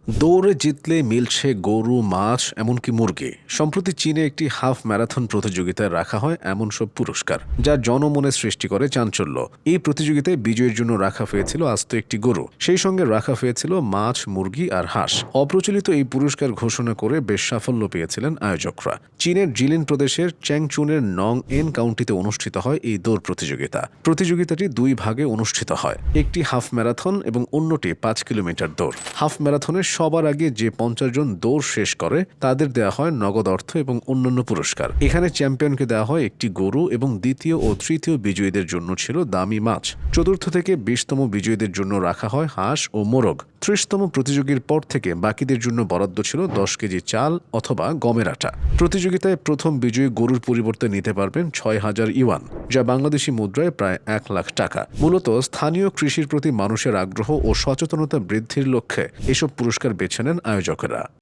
দৌড়ে জিতলে মিলছে গরু, মাছ, এমনকি মুরগি। সম্প্রতি চীনে একটি হাফ ম্যারাথন প্রতিযোগিতায় রাখা হয় এমন সব পুরস্কার, যা জনমনে সৃষ্টি করে চাঞ্চল্য। এই প্রতিযোগিতায় বিজয়ের জন্য রাখা হয়েছিল আস্ত একটি গরু, সেই সঙ্গে রাখা হয়েছিল মাছ, মুরগি আর হাঁস। অপ্রচলিত এই পুরস্কার ঘোষণা করে বেশ সাফল্য পেয়েছিলেন আয়োজকরা। চীনের জিলিন প্রদেশের চ্যাংচুনের নং এন কাউন্টিতে অনুষ্ঠিত হয় এই দৌড় প্রতিযোগিতা। প্রতিযোগিতাটি দুই ভাগে অনুষ্ঠিত হয়, একটি হাফ ম্যারাথন এবং অন্যটি 5 কিলোমিটার দৌড়। হাফ ম্যারাথনের সবার আগে যে 50 জন দৌড় শেষ করে তাদের দেওয়া হয় নগদ অর্থ এবং অন্যান্য পুরস্কার। এখানে চ্যাম্পিয়নকে দেওয়া হয় একটি গরু এবং দ্বিতীয় ও তৃতীয় বিজয়ীদের জন্য ছিল দামি মাছ। চতুর্থ থেকে 20তম বিজয়ীদের জন্য রাখা হয় হাঁস ও মোরগ। 30তম প্রতিযোগীর পর থেকে বাকিদের জন্য বরাদ্দ ছিল 10 কেজি চাল অথবা গমের আটা। প্রতিযোগিতায় প্রথম বিজয়ী গরুর পরিবর্তে নিতে পারবেন 6000 ইউয়ান, যা বাংলাদেশি মুদ্রায় প্রায় 1 লাখ টাকা। মূলত স্থানীয় কৃষির প্রতি মানুষের আগ্রহ ও সচেতনতা বৃদ্ধির লক্ষ্যে এসব পুরস্কার বেছে নেন আয়োজকেরা।